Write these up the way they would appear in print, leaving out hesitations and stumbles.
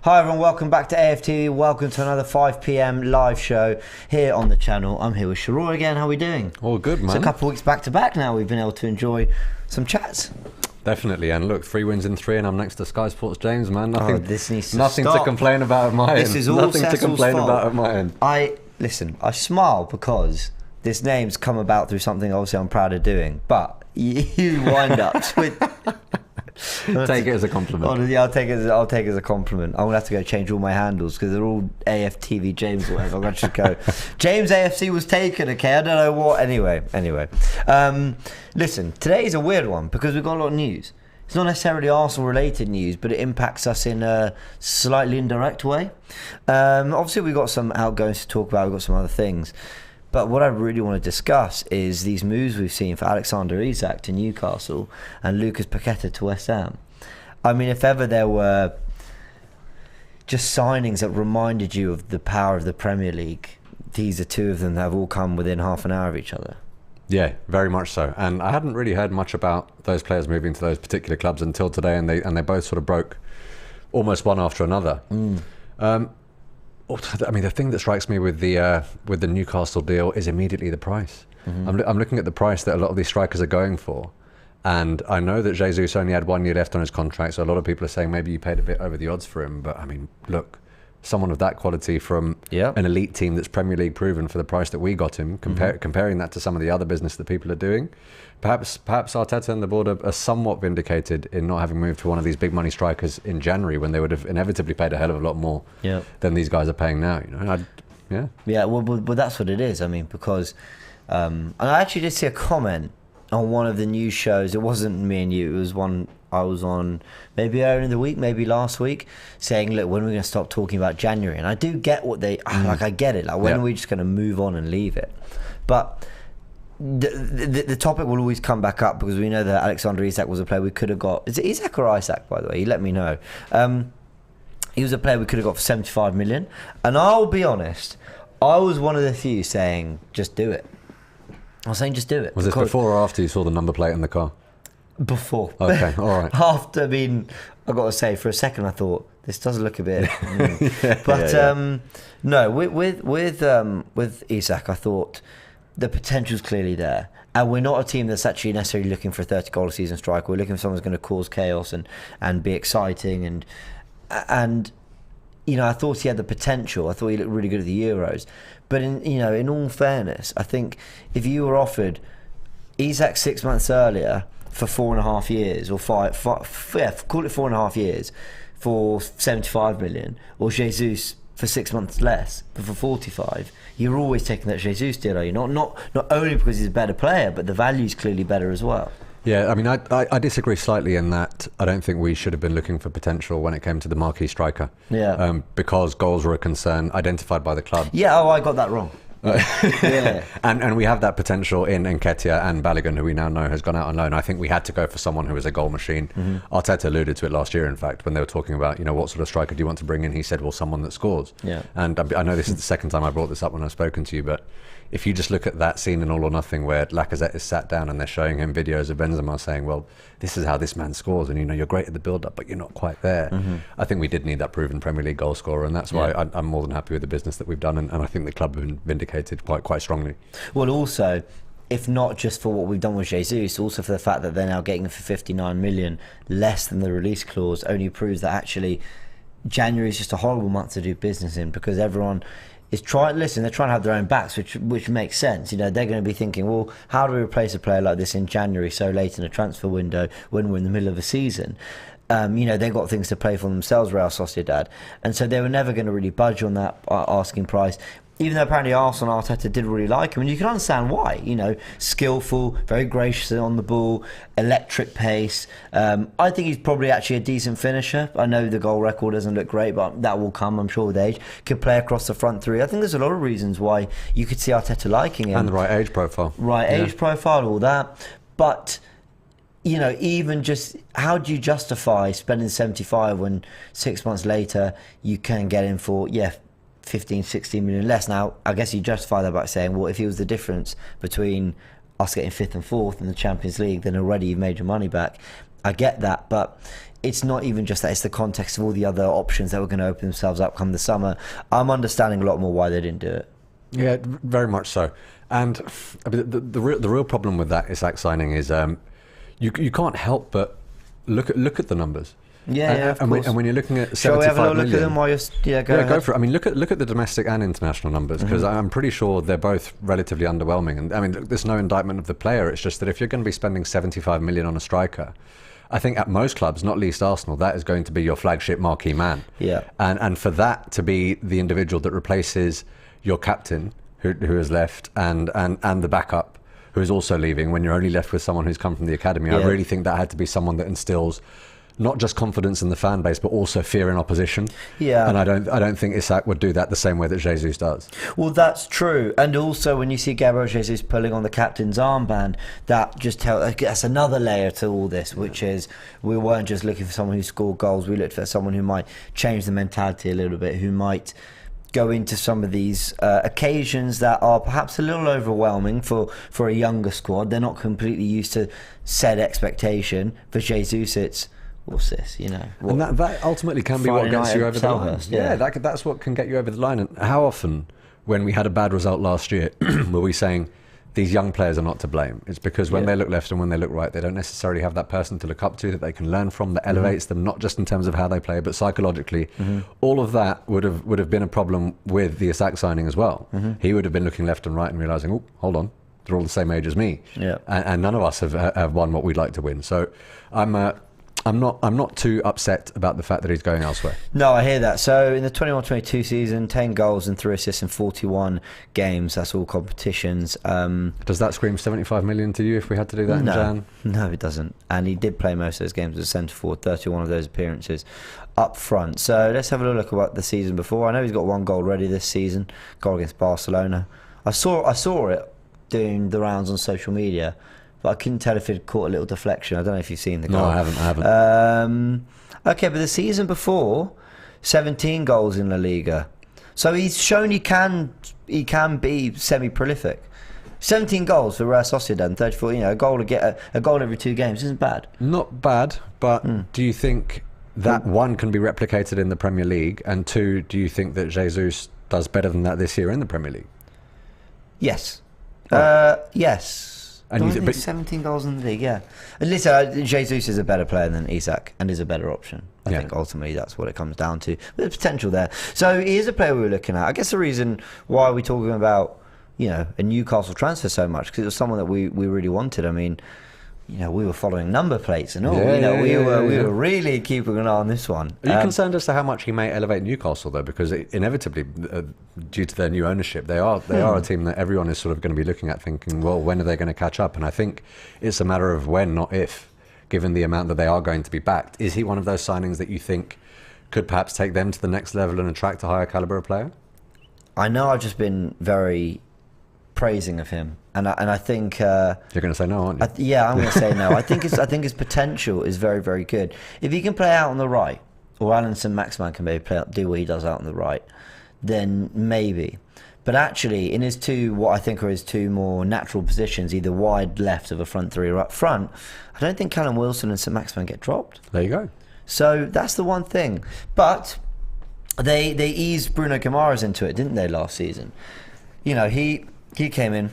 Hi everyone, welcome back to AFTV. Welcome to another 5 p.m. live show here on the channel. I'm here with Sheroy again. How are we doing? All good, man. It's a couple of weeks back to back now. We've been able to enjoy some chats. Definitely, and look, 3 wins in 3, and I'm next to Sky Sports James, man. Nothing, this needs to nothing stop. to complain about at my end. This is all nothing Cecil's to complain fault. about at my end. I smile because this name's come about through something obviously I'm proud of doing, but you wind up with... Take it as a compliment. Oh, yeah, I'll take it as a compliment. I'm gonna have to go change all my handles because they're all AFTV James or whatever. I'm gonna just go James AFC was taken. Okay, I don't know what. Anyway. Listen, today is a weird one because we've got a lot of news. It's not necessarily Arsenal related news, but it impacts us in a slightly indirect way. Obviously, we've got some outgoings to talk about. We've got some other things. But what I really want to discuss is these moves we've seen for Alexander Hijack to Newcastle and Lucas Paqueta to West Ham. I mean, if ever there were just signings that reminded you of the power of the Premier League, these are two of them that have all come within half an hour of each other. Yeah, very much so. And I hadn't really heard much about those players moving to those particular clubs until today, and they both sort of broke almost one after another. I mean, the thing that strikes me with the Newcastle deal is immediately the price. I'm looking at the price that a lot of these strikers are going for, and I know that Jesus only had 1 year left on his contract, so a lot of people are saying maybe you paid a bit over the odds for him. But I mean, look, someone of that quality from an elite team that's Premier League proven for the price that we got him, comparing that to some of the other business that people are doing, perhaps Arteta and the board are somewhat vindicated in not having moved to one of these big money strikers in January when they would have inevitably paid a hell of a lot more than these guys are paying now. You know, Well, that's what it is. I mean, because and I actually did see a comment on one of the news shows. It wasn't me and you. It was one I was on maybe earlier in the week, maybe last week, saying, look, when are we going to stop talking about January? And I do get what they like. I get it. Like, when are we just going to move on and leave it? But the topic will always come back up because we know that Alexander Isak was a player we could have got. Is it Isak or Isak, by the way? You let me know. He was a player we could have got for 75 million. And I'll be honest, I was one of the few saying, just do it. I was saying, just do it. Was this before or after you saw the number plate in the car? Before. Okay, all right. After, I mean, I got to say, for a second I thought, this does look a bit... No, with Isak, I thought the potential's clearly there. And we're not a team that's actually necessarily looking for a 30-goal-a-season striker. We're looking for someone who's going to cause chaos and be exciting. And you know, I thought he had the potential. I thought he looked really good at the Euros. But in all fairness, I think if you were offered Isak 6 months earlier for 4.5 years, or call it 4.5 years for 75 million, or Jesus for 6 months less but for 45, you're always taking that Jesus deal, are you? Not only because he's a better player, but the value's clearly better as well. Yeah, I mean, I disagree slightly in that I don't think we should have been looking for potential when it came to the marquee striker. Yeah. Because goals were a concern identified by the club. Yeah, I got that wrong. Yeah. And we have that potential in Nketiah and Balogun, who we now know has gone out on loan. I think we had to go for someone who was a goal machine. Arteta alluded to it last year, in fact, when they were talking about, what sort of striker do you want to bring in? He said, well, someone that scores. Yeah. And I know this is the second time I brought this up when I've spoken to you, but if you just look at that scene in All or Nothing where Lacazette is sat down and they're showing him videos of Benzema saying, well, this is how this man scores, and you're great at the build-up, but you're not quite there. I think we did need that proven Premier League goal scorer, and that's why I'm more than happy with the business that we've done, and I think the club have been vindicated quite strongly. Well, also, if not just for what we've done with Jesus, also for the fact that they're now getting for 59 million less than the release clause, only proves that actually January is just a horrible month to do business in, because everyone is they're trying to have their own backs, which makes sense. They're going to be thinking, well, how do we replace a player like this in January, so late in a transfer window when we're in the middle of a season? They've got things to play for themselves, Real Sociedad, and so they were never going to really budge on that asking price. Even though apparently Arsenal and Arteta did really like him, and you can understand why. Skillful, very gracious on the ball, electric pace. I think he's probably actually a decent finisher. I know the goal record doesn't look great, but that will come, I'm sure, with age. Could play across the front three. I think there's a lot of reasons why you could see Arteta liking him. And the right age profile. Age profile, all that. But even just how do you justify spending 75 when 6 months later you can get him for 15, 16 million less? Now, I guess you justify that by saying, well, if it was the difference between us getting 5th and 4th in the Champions League, then already you've made your money back. I get that, but it's not even just that. It's the context of all the other options that were going to open themselves up come the summer. I'm understanding a lot more why they didn't do it. Yeah, very much so. And I mean, the real problem with that Hijack signing is you can't help but look at the numbers. Yeah, and when you're looking at 75 Shall we have a little million, look at them while you're go for it. I mean, look at the domestic and international numbers, because I'm pretty sure they're both relatively underwhelming. And I mean, there's no indictment of the player. It's just that if you're going to be spending 75 million on a striker, I think at most clubs, not least Arsenal, that is going to be your flagship marquee man. Yeah. And for that to be the individual that replaces your captain, who has left, and the backup, who is also leaving, when you're only left with someone who's come from the academy, I really think that had to be someone that instills not just confidence in the fan base, but also fear in opposition. Yeah. And I don't think Hijack would do that the same way that Jesus does. Well, that's true. And also when you see Gabriel Jesus pulling on the captain's armband, that just that's another layer to all this, which is we weren't just looking for someone who scored goals. We looked for someone who might change the mentality a little bit, who might go into some of these occasions that are perhaps a little overwhelming for a younger squad. They're not completely used to set expectation. For Jesus, it's what's this, you know? And that ultimately can be what gets you over the line. Yeah, that's what can get you over the line. And how often, when we had a bad result last year, were we saying these young players are not to blame? It's because when they look left and when they look right, they don't necessarily have that person to look up to that they can learn from, that elevates them, not just in terms of how they play, but psychologically. All of that would have been a problem with the Hijack signing as well. He would have been looking left and right and realising, oh, hold on, they're all the same age as me. Yeah. And none of us have won what we'd like to win. So I'm not too upset about the fact that he's going elsewhere. No, I hear that. So in the 21-22 season, 10 goals and 3 assists in 41 games. That's all competitions. Does that scream 75 million to you if we had to do that in Jan? No, it doesn't. And he did play most of those games as a centre forward, 31 of those appearances up front. So let's have a little look at the season before. I know he's got 1 goal already this season, goal against Barcelona. I saw it doing the rounds on social media, but I couldn't tell if it caught a little deflection. I don't know if you've seen the goal. No, I haven't. Okay, but the season before, 17 goals in La Liga. So he's shown he can be semi-prolific. 17 goals for Real Sociedad and 34. You know, a goal every 2 games isn't bad. Not bad, but do you think that 1 can be replicated in the Premier League, and 2, do you think that Jesus does better than that this year in the Premier League? Yes. Right. Yes. And I think 17 goals in the league, yeah. And listen, Jesus is a better player than Hijack and is a better option. I think ultimately that's what it comes down to. But there's potential there. So he is a player we were looking at. I guess the reason why we're talking about, you know, a Newcastle transfer so much, because it was someone that we really wanted. I mean, you know, we were following number plates and all. We were really keeping an eye on this one. Are you concerned as to how much he may elevate Newcastle, though? Because inevitably, due to their new ownership, they are a team that everyone is sort of going to be looking at, thinking, well, when are they going to catch up? And I think it's a matter of when, not if, given the amount that they are going to be backed. Is he one of those signings that you think could perhaps take them to the next level and attract a higher caliber of player? I know I've just been very praising of him, and I think you're going to say no, aren't you? I'm going to say no. I think his potential is very, very good. If he can play out on the right, or Alan Saint-Maximin can maybe do what he does out on the right, then maybe. But actually, in his 2, what I think are his 2 more natural positions, either wide left of a front 3 or up front, I don't think Callum Wilson and Saint-Maximin get dropped. There you go. So that's the one thing. But they eased Bruno Guimaraes into it, didn't they, last season? You know, he came in,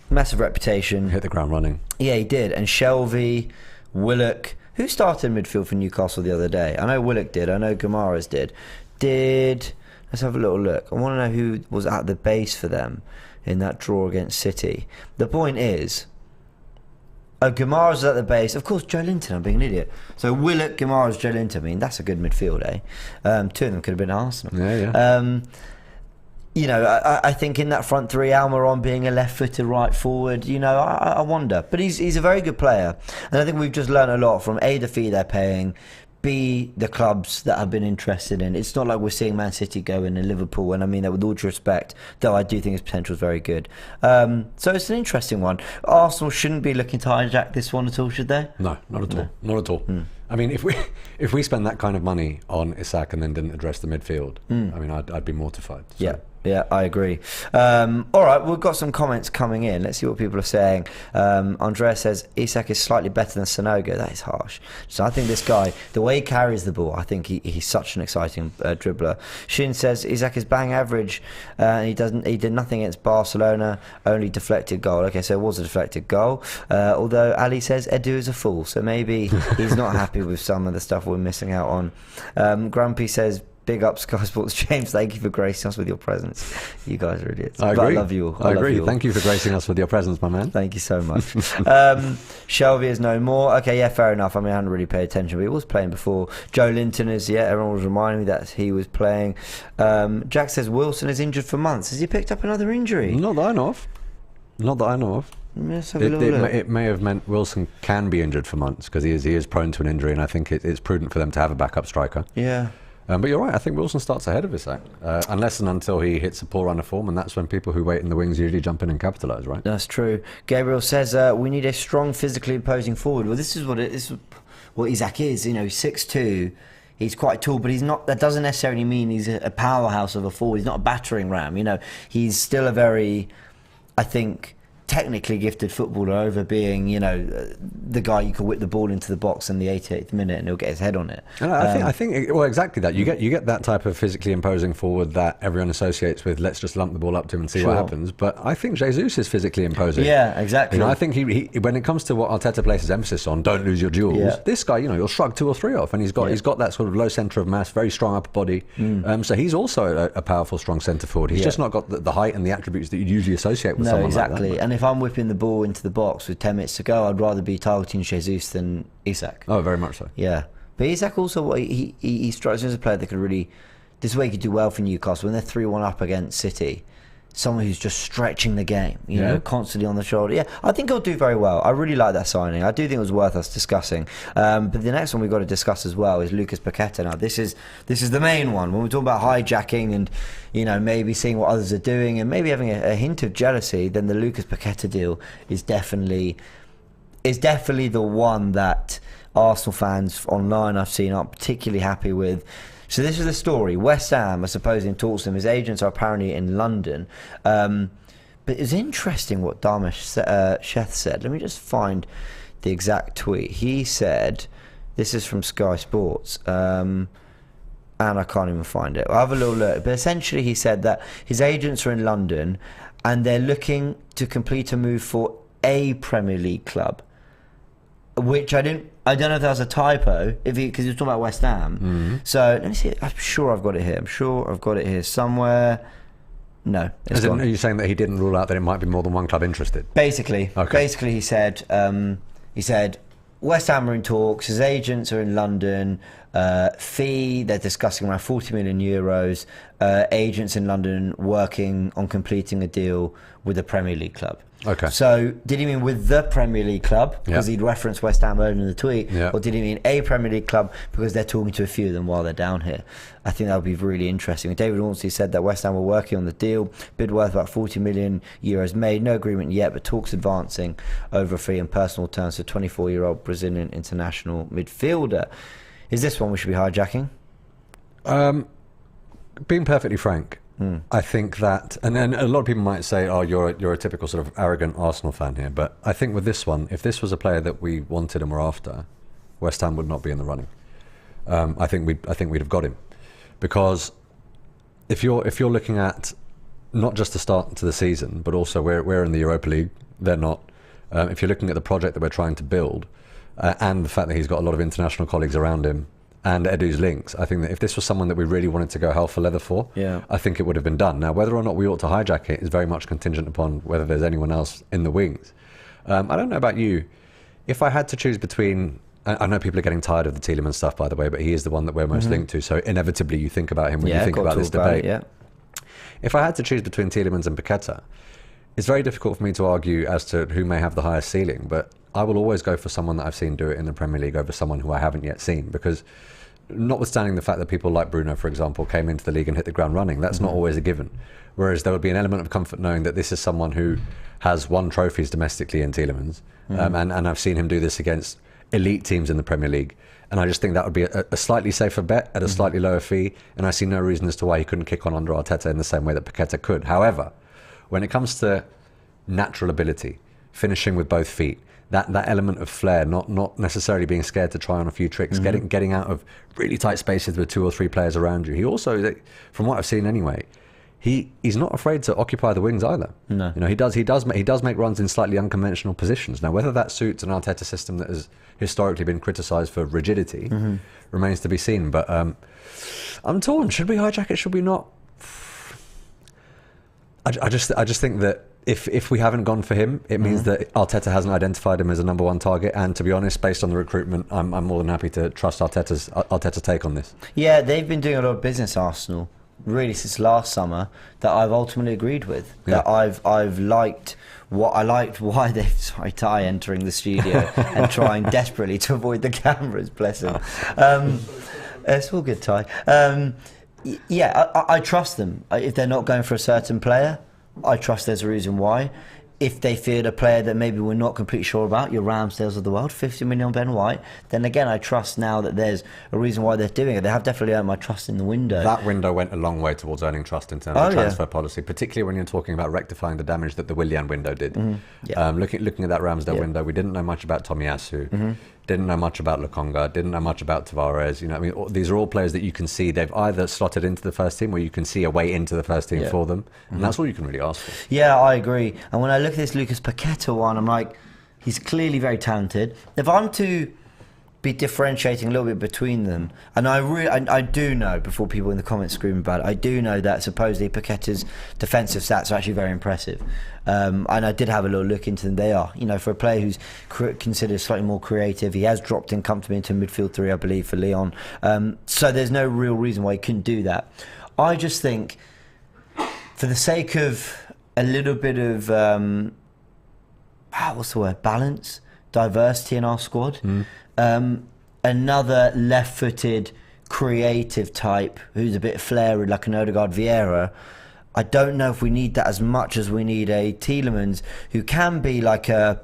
massive reputation. Hit the ground running. Yeah, he did. And Shelvey, Willock, who started midfield for Newcastle the other day? I know Willock did. I know Guimaraes did. Let's have a little look. I want to know who was at the base for them in that draw against City. The point is, Guimaraes was at the base. Of course, Joe Linton, I'm being an idiot. So Willock, Guimaraes, Joe Linton. I mean, that's a good midfield, eh? 2 of them could have been Arsenal. Yeah. You know, I think in that front 3, Almiron being a left-footed right forward, you know, I wonder. But he's a very good player. And I think we've just learned a lot from A, the fee they're paying, B, the clubs that have been interested in. It's not like we're seeing Man City go in and Liverpool, and I mean that with all due respect, though I do think his potential is very good. So it's an interesting one. Arsenal shouldn't be looking to hijack this one at all, should they? No, not at all. Not at all. I mean, if we spend that kind of money on Hijack and then didn't address the midfield, I mean, I'd be mortified. So. Yeah. Yeah, I agree. All right, we've got some comments coming in. Let's see what people are saying. Andrea says Isak is slightly better than Sanogo. That is harsh. So I think this guy, the way he carries the ball, I think he's such an exciting dribbler. Shin says Isak is bang average. He did nothing against Barcelona, only deflected goal. Okay, so it was a deflected goal. Although Ali says Edu is a fool, so maybe he's not happy with some of the stuff we're missing out on. Grumpy says, big up Sky Sports. James, thank you for gracing us with your presence. You guys are idiots. I agree. But I love you all. I agree. Thank you for gracing us with your presence, my man. Thank you so much. Shelby is no more. Okay, yeah, fair enough. I mean, I hadn't really paid attention, but he was playing before. Joe Linton is, yeah, everyone was reminding me that he was playing. Jack says Wilson is injured for months. Has he picked up another injury? Not that I know of. Not that I know of. Let's have a little look. It may have meant Wilson can be injured for months because he is prone to an injury, and I think it's prudent for them to have a backup striker. Yeah. But you're right, I think Wilson starts ahead of Isak, unless and until he hits a poor run of form, and that's when people who wait in the wings usually jump in and capitalise, right? That's true. Gabriel says we need a strong, physically imposing forward. Well, this is what Isak is. You know, 6'2". He's quite tall, but he's not. That doesn't necessarily mean he's a powerhouse of a forward. He's not a battering ram. You know, he's still a very, I think, technically gifted footballer over being, you know, the guy you can whip the ball into the box in the 88th minute and he'll get his head on it. I think well, exactly that. You get that type of physically imposing forward that everyone associates with, let's just lump the ball up to him and see what happens. But I think Jesus is physically imposing. Yeah, exactly. You know, I think he when it comes to what Arteta places emphasis on, don't lose your duels, this guy, you know, he'll shrug 2 or 3 off, and he's got that sort of low centre of mass, very strong upper body. So he's also a powerful, strong centre forward. He's just not got the height and the attributes that you'd usually associate with someone like that. And if I'm whipping the ball into the box with 10 minutes to go, I'd rather be targeting Jesus than Isak. Oh, very much so. Yeah, but Isak also, he strikes me as a player that could really, this way he could do well for Newcastle when they're 3-1 up against City. Someone who's just stretching the game, you know, constantly on the shoulder. Yeah, I think he'll do very well. I really like that signing. I do think it was worth us discussing. But the next one we've got to discuss as well is Lucas Paqueta. Now, this is the main one. When we're talking about hijacking and, you know, maybe seeing what others are doing and maybe having a hint of jealousy, then the Lucas Paqueta deal is definitely the one that Arsenal fans online I've seen aren't particularly happy with. So this is the story. West Ham are supposedly in talks to him. His agents are apparently in London. But it's interesting what Dharmesh Sheth said. Let me just find the exact tweet. He said, this is from Sky Sports, and I can't even find it. I'll have a little look. But essentially he said that his agents are in London and they're looking to complete a move for a Premier League club, which I don't know if that was a typo, because he was talking about West Ham. So let me see. I'm sure I've got it here. Somewhere. No, it's gone. Are you saying that he didn't rule out that it might be more than one club interested? Basically, he said West Ham are in talks. His agents are in London. Fee, they're discussing around 40 million euros. Agents in London working on completing a deal with a Premier League club. Okay. So did he mean with the Premier League club because he'd referenced West Ham earlier in the tweet, or did he mean a Premier League club because they're talking to a few of them while they're down here? I think that would be really interesting. David Hornsey said that West Ham were working on the deal, bid worth about 40 million euros made, no agreement yet, but talks advancing over a fee and personal terms for 24-year-old Brazilian international midfielder. Is this one we should be hijacking? Being perfectly frank, I think that, and then a lot of people might say, "Oh, you're a typical sort of arrogant Arsenal fan here." But I think with this one, if this was a player that we wanted and were after, West Ham would not be in the running. I think we'd have got him, because if you're looking at not just the start to the season, but also we're in the Europa League, they're not. If you're looking at the project that we're trying to build, and the fact that he's got a lot of international colleagues around him, and Edu's links, I think that if this was someone that we really wanted to go hell for leather for, I think it would have been done. Now, whether or not we ought to hijack it is very much contingent upon whether there's anyone else in the wings. I don't know about you. If I had to choose between, I know people are getting tired of the Tielemans stuff, by the way, but he is the one that we're most linked to, so inevitably you think about him when you think about this debate. If I had to choose between Tielemans and Paqueta, it's very difficult for me to argue as to who may have the highest ceiling, but I will always go for someone that I've seen do it in the Premier League over someone who I haven't yet seen, because notwithstanding the fact that people like Bruno, for example, came into the league and hit the ground running, that's not always a given. Whereas there would be an element of comfort knowing that this is someone who has won trophies domestically in Tielemans, and I've seen him do this against elite teams in the Premier League. And I just think that would be a slightly safer bet at a slightly lower fee. And I see no reason as to why he couldn't kick on under Arteta in the same way that Paqueta could. However, when it comes to natural ability, finishing with both feet, that element of flair, not necessarily being scared to try on a few tricks, getting out of really tight spaces with 2 or 3 players around you. He also, from what I've seen anyway, he's not afraid to occupy the wings either. No. You know, he does make runs in slightly unconventional positions. Now, whether that suits an Arteta system that has historically been criticised for rigidity remains to be seen. But I'm torn. Should we hijack it? Should we not? I just think that if we haven't gone for him, it means that Arteta hasn't identified him as a number 1 target. And to be honest, based on the recruitment, I'm more than happy to trust Arteta's take on this. Yeah, they've been doing a lot of business, Arsenal, really since last summer, that I've ultimately agreed with. That I've liked why they've Ty entering the studio and trying desperately to avoid the cameras. Bless him. It's all good, Ty. I trust them. If they're not going for a certain player, I trust there's a reason why. If they feared a player that maybe we're not completely sure about, your Ramsdales of the world, 50 million Ben White, then again, I trust now that there's a reason why they're doing it. They have definitely earned my trust in the window. That window went a long way towards earning trust in terms of transfer policy, particularly when you're talking about rectifying the damage that the Willian window did. Looking at that Ramsdale window, we didn't know much about Tomiyasu, didn't know much about Lokonga, didn't know much about Tavares. You know, I mean, these are all players that you can see they've either slotted into the first team or you can see a way into the first team for them, and that's all you can really ask for. Yeah, I agree. And when I look at this Lucas Paqueta one, I'm like, he's clearly very talented. If I'm to be differentiating a little bit between them, and I do know, before people in the comments scream about it, I do know that supposedly Paqueta's defensive stats are actually very impressive, and I did have a little look into them. They are, you know, for a player who's considered slightly more creative, he has dropped in comfortably into midfield 3, I believe, for Lyon, so there's no real reason why he couldn't do that. I just think, for the sake of a little bit of balance, diversity in our squad, another left-footed creative type who's a bit flary like an Odegaard Vieira, I don't know if we need that as much as we need a Tielemans who can be like a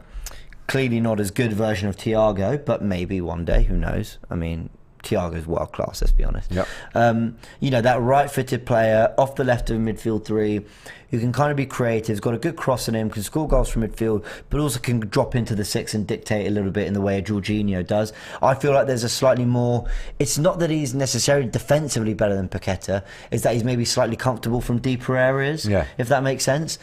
clearly not as good version of Thiago, but maybe one day, who knows. I mean, Thiago's world class, let's be honest. You know, that right-footed player off the left of midfield 3 who can kind of be creative, has got a good cross in him, can score goals from midfield, but also can drop into the 6 and dictate a little bit in the way Jorginho does. I feel like there's a slightly more, it's not that he's necessarily defensively better than Paqueta, it's that he's maybe slightly comfortable from deeper areas, if that makes sense.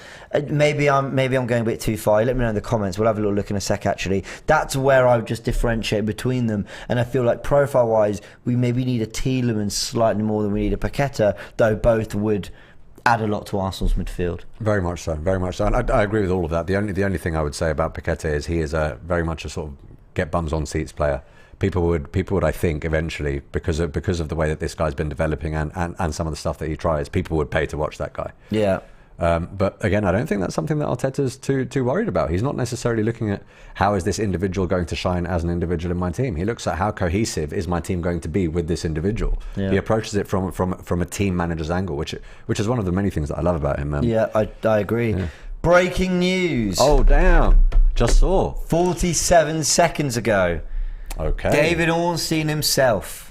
Maybe I'm going a bit too far. Let me know in the comments. We'll have a little look in a sec, actually. That's where I would just differentiate between them, and I feel like profile-wise, we maybe need a Tielemans slightly more than we need a Paqueta, though both would add a lot to Arsenal's midfield. Very much so, very much so. And I agree with all of that. The only thing I would say about Paqueta is he is very much a sort of get bums on seats player. People would I think eventually, because of the way that this guy's been developing and some of the stuff that he tries, people would pay to watch that guy. Yeah. But again, I don't think that's something that Arteta's too worried about. He's not necessarily looking at how is this individual going to shine as an individual in my team. He looks at how cohesive is my team going to be with this individual. He approaches it from a team manager's angle, which is one of the many things that I love about him, man. Yeah, I agree. Breaking news. Oh, damn. Just saw. 47 seconds ago. Okay. David Ornstein himself.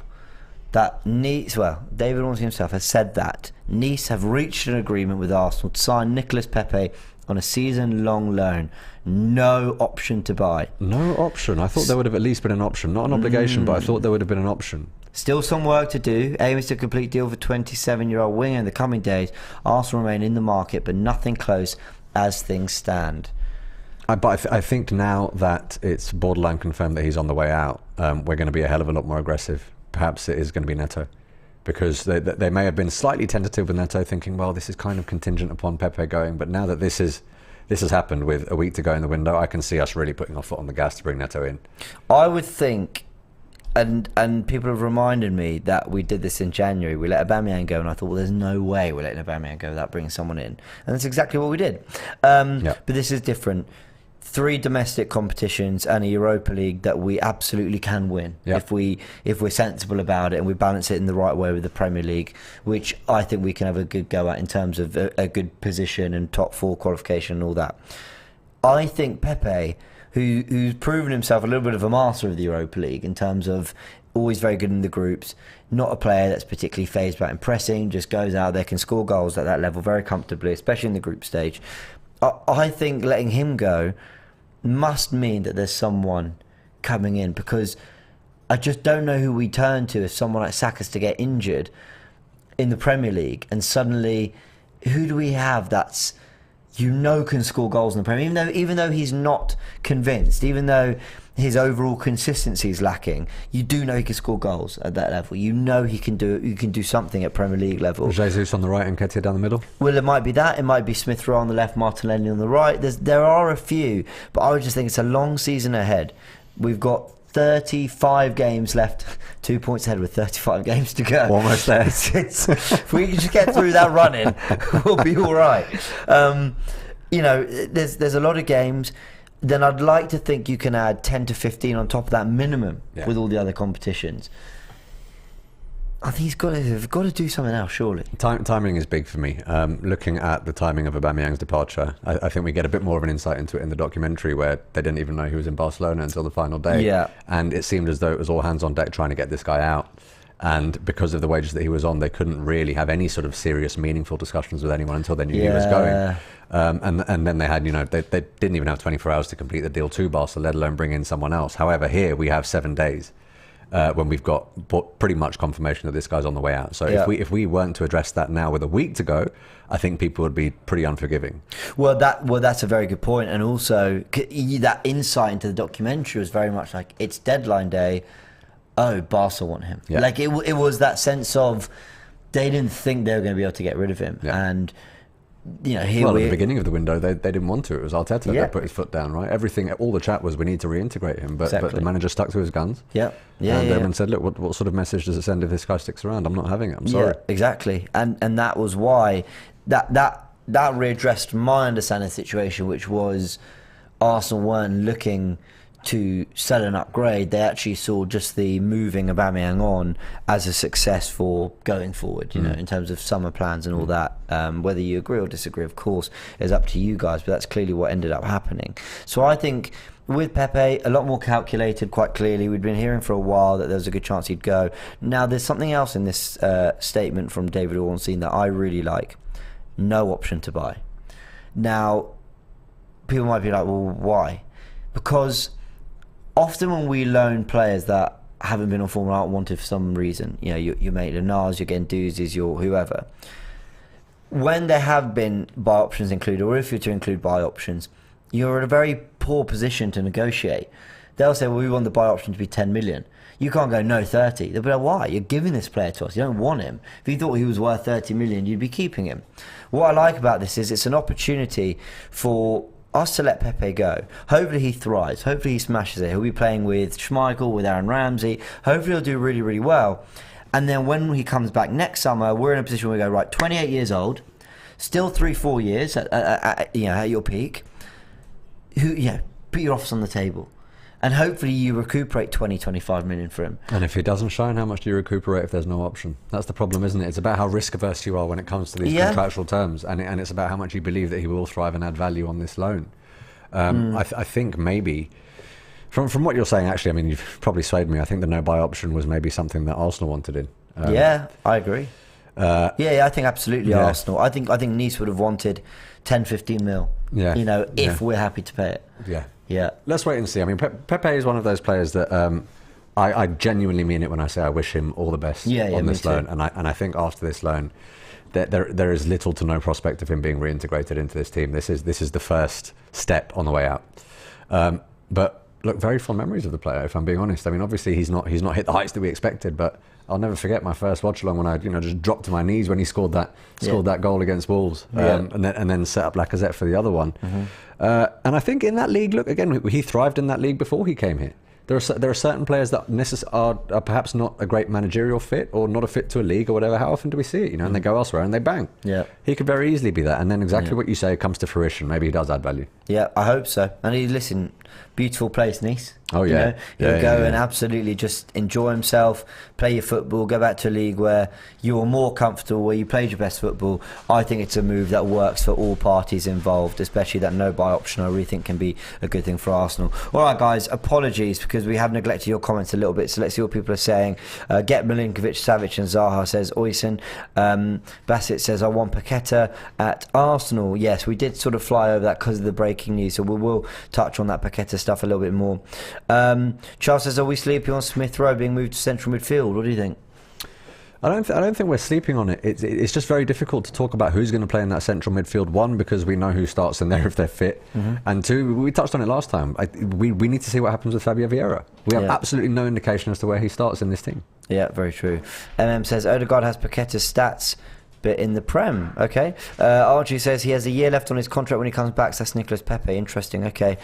David Ornstein himself has said that Nice have reached an agreement with Arsenal to sign Nicolas Pepe on a season-long loan. No option to buy. No option? I thought there would have at least been an option. Not an obligation, but I thought there would have been an option. Still some work to do. Aim is to complete deal for 27-year-old winger in the coming days. Arsenal remain in the market, but nothing close as things stand. But I think now that it's borderline confirmed that he's on the way out, we're going to be a hell of a lot more aggressive. Perhaps it is going to be Neto, because they may have been slightly tentative with Neto, thinking, well, this is kind of contingent upon Pepe going. But now that this has happened with a week to go in the window, I can see us really putting our foot on the gas to bring Neto in. I would think, and people have reminded me that we did this in January. We let Abamiang go, and I thought, well, there's no way we're letting Abamiang go without bringing someone in. And that's exactly what we did. But this is different. 3 domestic competitions and a Europa League that we absolutely can win if we're sensible about it and we balance it in the right way with the Premier League, which I think we can have a good go at in terms of a good position and top 4 qualification and all that. I think Pepe who's proven himself a little bit of a master of the Europa League in terms of always very good in the groups, not a player that's particularly phased about impressing, just goes out there, can score goals at that level very comfortably, especially in the group stage. I think letting him go must mean that there's someone coming in, because I just don't know who we turn to if someone like Saka's to get injured in the Premier League, and suddenly who do we have that's can score goals in the Premier, even though he's not convinced, even though his overall consistency is lacking, you do know he can score goals at that level. You know he can do something at Premier League level. Jesus on the right and Nketiah down the middle. Well, it might be that. It might be Smith Rowe on the left, Martinelli on the right. There are a few, but I would just think it's a long season ahead. We've got 35 games left, 2 points ahead with 35 games to go. Almost there. If we can just get through that running, we'll be all right. There's a lot of games. Then I'd like to think you can add 10 to 15 on top of that minimum with all the other competitions. I think he's got to do something else, surely. Timing is big for me. Looking at the timing of Abamiang's departure, I think we get a bit more of an insight into it in the documentary, where they didn't even know he was in Barcelona until the final day. Yeah. And it seemed as though it was all hands on deck trying to get this guy out. And because of the wages that he was on, they couldn't really have any sort of serious, meaningful discussions with anyone until they knew he was going. And then they had, they didn't even have 24 hours to complete the deal to Barca, let alone bring in someone else. However, here we have 7 days. When we've got pretty much confirmation that this guy's on the way out. So if we weren't to address that now with a week to go, I think people would be pretty unforgiving. Well, that's a very good point. And also, that insight into the documentary was very much like, it's deadline day. Oh, Barca want him. Yeah. Like it was that sense of they didn't think they were going to be able to get rid of him. Yeah. And at the beginning of the window, they didn't want to. It was Arteta that put his foot down, right? All the chat was, we need to reintegrate him, but the manager stuck to his guns. And said, look, what sort of message does it send if this guy sticks around? I'm not having it. I'm sorry. Yeah, exactly. And that was why that readdressed my understanding of the situation, which was Arsenal weren't looking to sell and upgrade. They actually saw just the moving Abamiang on as a success for going forward, in terms of summer plans and all that. Whether you agree or disagree, of course, is up to you guys, but that's clearly what ended up happening. So I think with Pepe, a lot more calculated, quite clearly. We'd been hearing for a while that there was a good chance he'd go. Now, there's something else in this statement from David Ornstein that I really like. No option to buy. Now, people might be like, well, why? Because often when we loan players that haven't been on form, aren't wanted for some reason, your mate Lenars, your Genduzis, your whoever, when there have been buy options included, or if you're to include buy options, you're in a very poor position to negotiate. They'll say, well, we want the buy option to be 10 million. You can't go, no, 30. They'll be like, why? You're giving this player to us. You don't want him. If you thought he was worth 30 million, you'd be keeping him. What I like about this is it's an opportunity for us to let Pepe go. Hopefully he thrives. Hopefully he smashes it. He'll be playing with Schmeichel, with Aaron Ramsey. Hopefully he'll do really, really well. And then when he comes back next summer, we're in a position where we go, right, 28 years old, still 3-4 years at your peak. Put your offers on the table. And hopefully you recuperate 20-25 million for him. And if he doesn't shine, how much do you recuperate if there's no option? That's the problem, isn't it? It's about how risk averse you are when it comes to these contractual terms, and it's about how much you believe that he will thrive and add value on this loan. I think maybe from what you're saying, actually, I mean, you've probably swayed me. I think the no buy option was maybe something that Arsenal wanted in. I agree. I think absolutely Arsenal. I think Nice would have wanted 10-15 mil. If we're happy to pay it. Yeah. Let's wait and see. I mean, Pepe is one of those players that I genuinely mean it when I say I wish him all the best on this loan. And I think after this loan, there is little to no prospect of him being reintegrated into this team. This is the first step on the way out. But look, very fond memories of the player, if I'm being honest. I mean, obviously he's not hit the heights that we expected, but I'll never forget my first watch along when I just dropped to my knees when he scored that goal against Wolves, and then set up Lacazette for the other one. And I think in that league, look again, he thrived in that league before he came here. There are certain players that are perhaps not a great managerial fit or not a fit to a league or whatever. How often do we see it? And they go elsewhere and they bang. Yeah, he could very easily be that. And then exactly what you say comes to fruition. Maybe he does add value. Yeah, I hope so. And listen, beautiful place, Nice. Oh yeah, He'll go and absolutely just enjoy himself, play your football, go back to a league where you're more comfortable, where you played your best football. I think it's a move that works for all parties involved, especially that no buy option. I really think can be a good thing for Arsenal. All right, guys, apologies because we have neglected your comments a little bit. So let's see what people are saying. Get Milinkovic, Savic, and Zaha, says Oysen. Bassett says I want Paqueta at Arsenal. Yes, we did sort of fly over that because of the breaking news, so we will touch on that Paqueta stuff a little bit more. Charles says, are we sleeping on Smith Rowe being moved to central midfield? What do you think? I don't think we're sleeping on it. It's just very difficult to talk about who's going to play in that central midfield. One, because we know who starts in there if they're fit, and two, we touched on it last time. We need to see what happens with Fabio Vieira. We have absolutely no indication as to where he starts in this team. Yeah, very true. Says Odegaard has Paqueta's stats, but in the Prem. Okay. Archie says he has a year left on his contract when he comes back. So that's Nicolas Pepe. Interesting. Okay.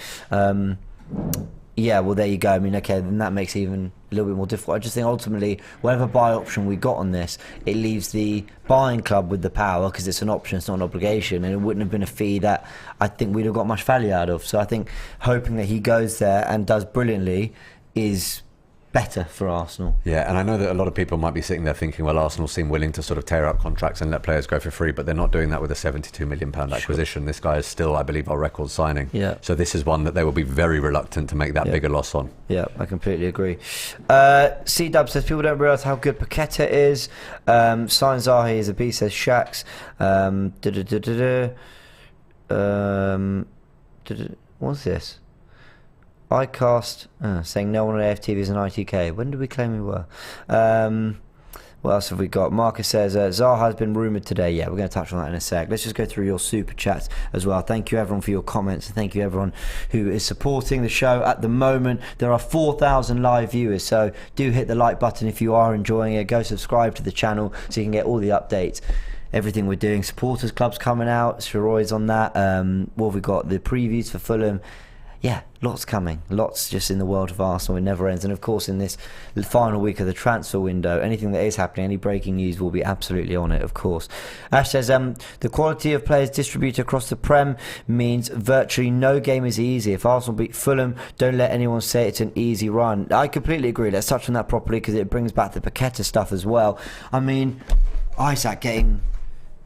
Yeah, well, there you go. I mean, okay, then that makes it even a little bit more difficult. I just think ultimately, whatever buy option we got on this, it leaves the buying club with the power because it's an option, it's not an obligation, and it wouldn't have been a fee that I think we'd have got much value out of. So I think hoping that he goes there and does brilliantly is better for Arsenal. Yeah, and I know that a lot of people might be sitting there thinking, well, Arsenal seem willing to sort of tear up contracts and let players go for free, but they're not doing that with a £72 million acquisition. Sure. This guy is still, I believe, our record signing. Yeah. So this is one that they will be very reluctant to make that bigger loss on. Yeah, I completely agree. C-Dub says, people don't realise how good Paqueta is. Sign Zahi is a beast, says Shax. What's this? iCast saying no one on AFTV is an ITK. When did we claim we were? What else have we got? Marcus says Zaha has been rumoured today. Yeah, we're going to touch on that in a sec. Let's just go through your super chats as well. Thank you everyone for your comments, and thank you everyone who is supporting the show at the moment. There are 4,000 live viewers, so do hit the like button if you are enjoying it. Go subscribe to the channel so you can get all the updates, everything we're doing. Supporters club's coming out. Sheroy's on that. What have we got? The previews for Fulham. Yeah, lots coming. Lots just in the world of Arsenal. It never ends. And of course, in this final week of the transfer window, anything that is happening, any breaking news, will be absolutely on it, of course. Ash says, the quality of players distributed across the Prem means virtually no game is easy. If Arsenal beat Fulham, don't let anyone say it's an easy run. I completely agree. Let's touch on that properly because it brings back the Paqueta stuff as well. I mean, Isaac getting...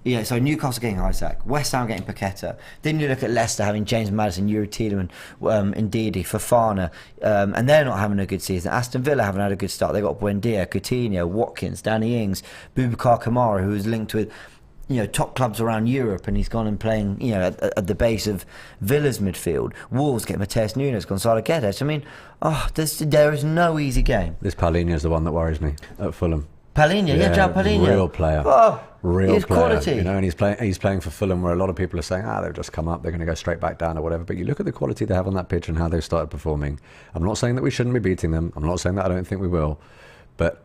Yeah, so Newcastle getting Hijack, West Ham getting Paqueta. Then you look at Leicester having James Maddison, Yuri Tielemans, Ndidi, Fofana, and they're not having a good season. Aston Villa haven't had a good start. They got Buendia, Coutinho, Watkins, Danny Ings, Boubacar Kamara, who is linked with top clubs around Europe, and he's gone and playing at the base of Villa's midfield. Wolves get Mateus Nunes, Gonzalo Guedes. I mean, there is no easy game. This Paulinho is the one that worries me at Fulham. Paulinho, João Paulinho, real player. Oh, real his player, quality. and he's playing for Fulham, where a lot of people are saying, they've just come up, they're going to go straight back down or whatever. But you look at the quality they have on that pitch and how they've started performing. I'm not saying that we shouldn't be beating them. I'm not saying that I don't think we will, but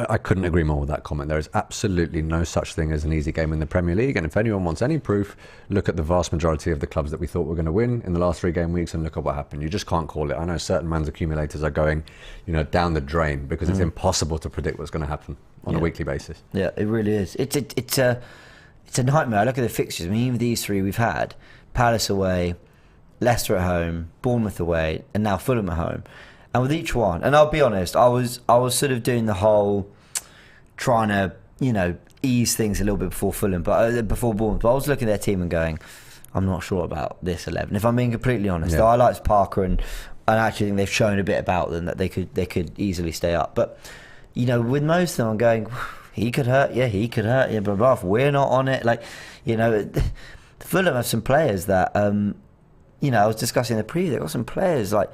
I couldn't agree more with that comment. There is absolutely no such thing as an easy game in the Premier League, and if anyone wants any proof, look at the vast majority of the clubs that we thought were going to win in the last 3 game weeks and look at what happened. You just can't call it. I know certain man's accumulators are going down the drain because it's impossible to predict what's going to happen on a weekly basis. Yeah, it really is. It's a nightmare. I look at the fixtures. I mean, even these 3 we've had: Palace away, Leicester at home, Bournemouth away, and now Fulham at home. And with each one, and I'll be honest, I was sort of doing the whole trying to ease things a little bit before Fulham, but before Bournemouth. But I was looking at their team and going, I'm not sure about this 11. If I'm being completely honest, though, I liked Parker and I actually think they've shown a bit about them that they could easily stay up. But with most of them, I'm going, he could hurt you, blah blah. If we're not on it, Fulham have some players that I was discussing in the preview. They've got some players like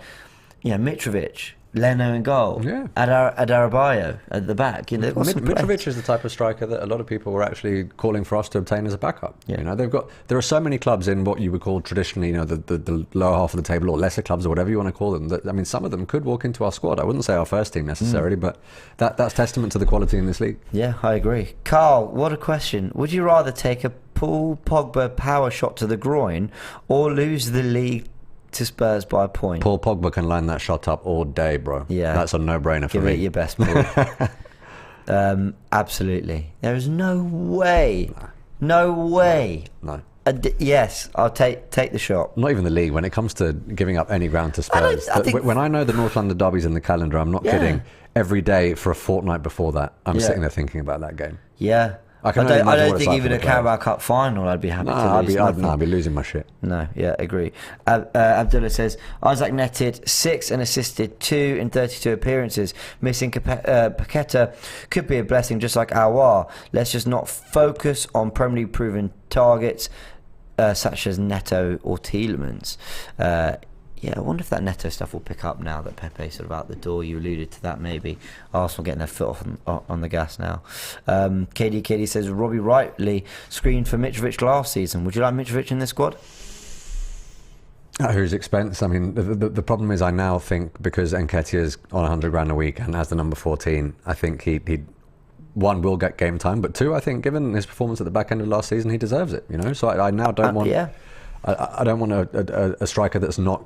Mitrovic, Leno in goal, Adarabayo at the back. Mitrovic is the type of striker that a lot of people were actually calling for us to obtain as a backup. Yeah. There are so many clubs in what you would call traditionally, the lower half of the table or lesser clubs or whatever you want to call them. That, some of them could walk into our squad. I wouldn't say our first team necessarily, but that's testament to the quality in this league. Yeah, I agree. Carl, what a question. Would you rather take a Paul Pogba power shot to the groin or lose the league to Spurs by a point? Paul Pogba can line that shot up all day, bro. Yeah, that's a no-brainer for me. Give it your best, Paul. Absolutely. There is no way. No way. No. Yes, I'll take the shot. Not even the league. When it comes to giving up any ground to Spurs, when I know the North London derby's in the calendar, I'm not kidding. Every day for a fortnight before that, I'm sitting there thinking about that game. Yeah. I don't think even a Carabao Cup final I'd be happy to lose. I'd be losing my shit. No, yeah, agree. Abdullah says, Isaac netted 6 and assisted 2 in 32 appearances. Missing Paqueta could be a blessing, just like Aouar. Let's just not focus on Premier League proven targets such as Neto or Tielemans. Yeah, I wonder if that Neto stuff will pick up now that Pepe's sort of out the door. You alluded to that, maybe. Arsenal getting their foot on the gas now. KD says, Robbie rightly screened for Mitrovic last season. Would you like Mitrovic in this squad? At whose expense? I mean, the problem is I now think, because Nketiah's on 100 grand a week and has the number 14, I think he one, will get game time, but two, I think given his performance at the back end of last season, he deserves it, you know? So I now don't want... I don't want a striker that's not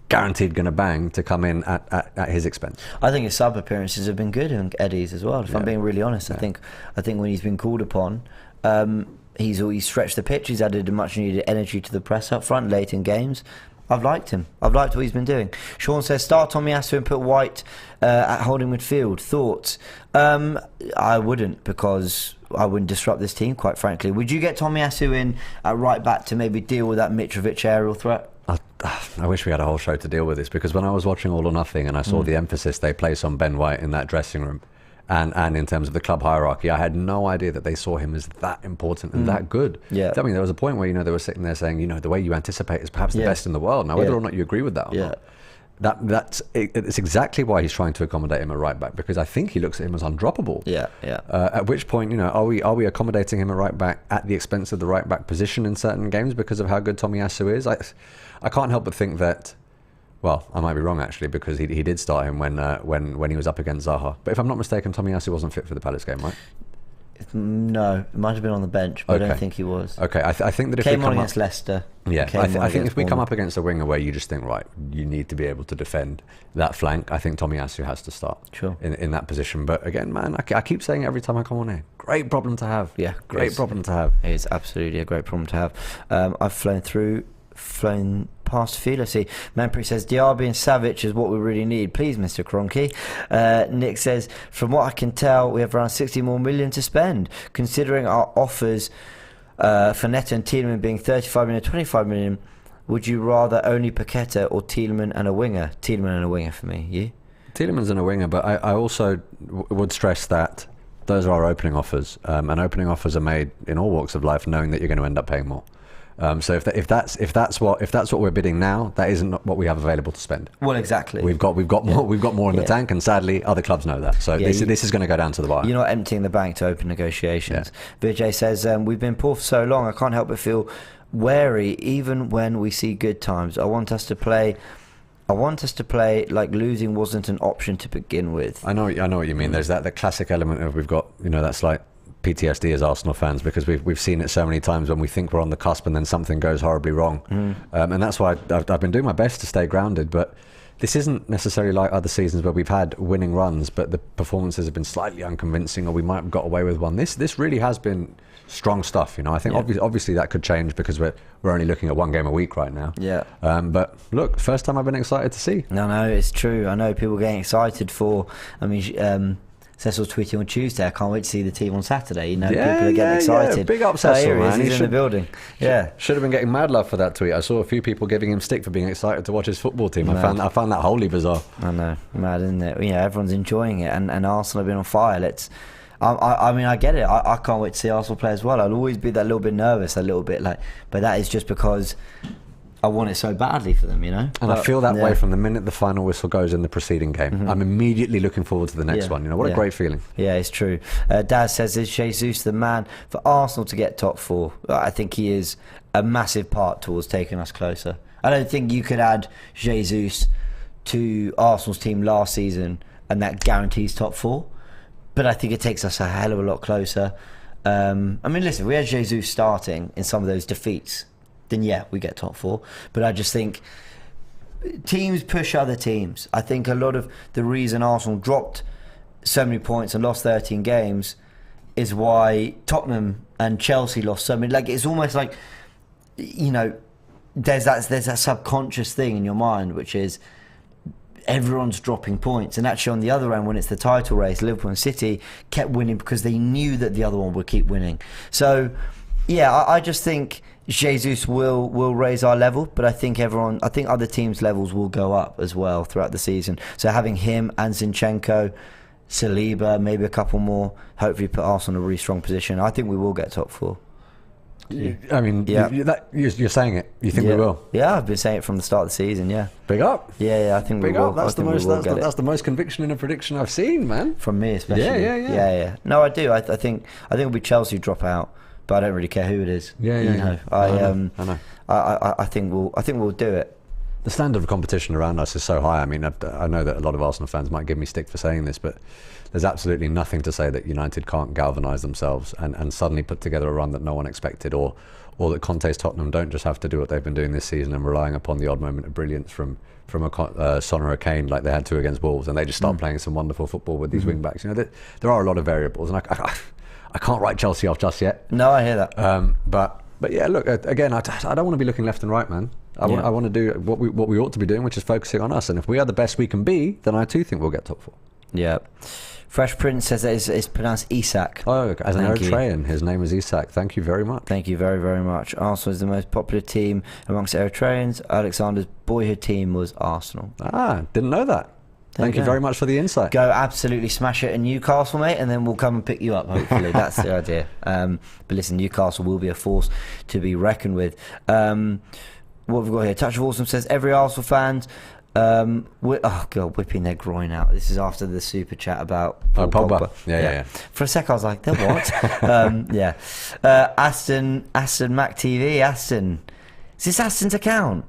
guaranteed going to bang to come in at his expense. I think his sub appearances have been good, and Eddie's as well. If I'm being really honest, I think when he's been called upon, he's stretched the pitch. He's added much needed energy to the press up front late in games. I've liked him. I've liked what he's been doing. Sean says, start Tomiyasu and put White at holding midfield. Thoughts? I wouldn't, because I wouldn't disrupt this team, quite frankly. Would you get Tomiyasu in at right back to maybe deal with that Mitrovic aerial threat? I wish we had a whole show to deal with this, because when I was watching All or Nothing and I saw the emphasis they place on Ben White in that dressing room, and in terms of the club hierarchy, I had no idea that they saw him as that important and that good. Yeah. I mean, there was a point where, they were sitting there saying, the way you anticipate is perhaps the best in the world. Now, whether or not you agree with that or not, it's exactly why he's trying to accommodate him at right back, because I think he looks at him as undroppable. At which point, are we accommodating him at right back at the expense of the right back position in certain games because of how good Tomiyasu is? I can't help but think that. Well, I might be wrong actually, because he did start him when he was up against Zaha. But if I'm not mistaken, Tomiyasu wasn't fit for the Palace game, right? No, it might have been on the bench, but I don't think he was. Okay, I think that if came we come on against Leicester. Yeah, I think if we come up against a winger where you just think, right, you need to be able to defend that flank, I think Tomiyasu has to start in that position. But again, man, I keep saying it every time I come on here. Great problem to have. Yeah, great problem to have. It is absolutely a great problem to have. I've flown past Fila. See, Manpreet says Diaby and Savic is what we really need. Please, Mr. Kroenke. Nick says, from what I can tell, we have around 60 more million to spend. Considering our offers for Neto and Tielemans being 35 million, 25 million, would you rather only Paqueta or Tielemans and a winger? Tielemans and a winger for me. You? Tielemans and a winger, but I also would stress that those are our opening offers, and opening offers are made in all walks of life, knowing that you're going to end up paying more. So if that's what we're bidding now, that isn't what we have available to spend. Well, exactly. We've got more in the tank, and sadly, other clubs know that. So this is going to go down to the wire. You're not emptying the bank to open negotiations. Vijay says, we've been poor for so long. I can't help but feel wary, even when we see good times. I want us to play like losing wasn't an option to begin with. I know what you mean. There's that classic element of we've got that slight PTSD as Arsenal fans, because we've seen it so many times when we think we're on the cusp and then something goes horribly wrong, and that's why I've been doing my best to stay grounded. But this isn't necessarily like other seasons where we've had winning runs, but the performances have been slightly unconvincing, or we might have got away with one. This really has been strong stuff. I think obviously that could change because we're only looking at one game a week right now. But look, first time I've been excited to see. No, it's true. I know people getting excited for. I mean. Cecil's tweeting on Tuesday, I can't wait to see the team on Saturday. People are getting excited. Yeah. Big up Cecil, man. He's in the building. Should have been getting mad love for that tweet. I saw a few people giving him stick for being excited to watch his football team. I found that wholly bizarre. I know, mad, isn't it? Everyone's enjoying it, and Arsenal have been on fire. I mean, I get it. I can't wait to see Arsenal play as well. I'll always be that little bit nervous, but that is just because I want it so badly for them, And I feel that way from the minute the final whistle goes in the preceding game. I'm immediately looking forward to the next one. What a great feeling. Yeah, it's true. Daz says, is Jesus the man for Arsenal to get top 4? I think he is a massive part towards taking us closer. I don't think you could add Jesus to Arsenal's team last season and that guarantees top 4. But I think it takes us a hell of a lot closer. I mean, listen, if we had Jesus starting in some of those defeats, then we get top 4. But I just think teams push other teams. I think a lot of the reason Arsenal dropped so many points and lost 13 games is why Tottenham and Chelsea lost so many. It's almost like you know, there's that subconscious thing in your mind, which is everyone's dropping points. And actually on the other end, when it's the title race, Liverpool and City kept winning because they knew that the other one would keep winning. So yeah, I just think Jesus will raise our level, but I think other teams' levels will go up as well throughout the season. So having him and Zinchenko, Saliba, maybe a couple more, hopefully put Arsenal in a really strong position. I think we will get top 4. I mean, you're saying it. You think we will? Yeah, I've been saying it from the start of the season. Yeah. Big up. Yeah, I think we will. That's the most conviction in a prediction I've seen, man. From me, especially. Yeah. No, I do. I think it'll be Chelsea drop out, but I don't really care who it is. I know. I think we'll do it. The standard of competition around us is so high. I mean, I know that a lot of Arsenal fans might give me stick for saying this, but there's absolutely nothing to say that United can't galvanise themselves and suddenly put together a run that no one expected, or that Conte's Tottenham don't just have to do what they've been doing this season and relying upon the odd moment of brilliance from a Son or a Kane like they had to against Wolves, and they just start playing some wonderful football with these wing backs. You know, there are a lot of variables, and I can't write Chelsea off just yet. No, I hear that. But yeah, look, again, I don't want to be looking left and right, man. I want to do what we ought to be doing, which is focusing on us. And if we are the best we can be, then I too think we'll get top 4. Yeah. Fresh Prince says it's pronounced Isak. Oh, as an Eritrean, his name is Isak. Thank you very much. Thank you very, very much. Arsenal is the most popular team amongst Eritreans. Alexander's boyhood team was Arsenal. Didn't know that. Thank you very much for the insight. Go absolutely smash it in Newcastle, mate, and then we'll come and pick you up, hopefully. That's the idea. But listen, Newcastle will be a force to be reckoned with. What have we got here? Touch of Awesome says, every Arsenal fans... whipping their groin out. This is after the super chat about Paul Pogba. Yeah. For a sec I was like, they're what? Aston Mac TV. Aston, is this Aston's account?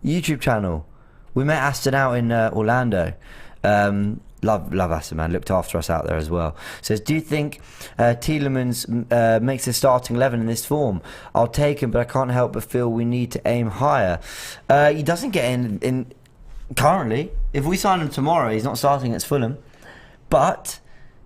YouTube channel. We met Aston out in Orlando. Love Aston, man. Looked after us out there as well. Says, do you think Tielemans makes the starting 11 in this form? I'll take him, but I can't help but feel we need to aim higher. He doesn't get in currently. If we sign him tomorrow, he's not starting against Fulham, but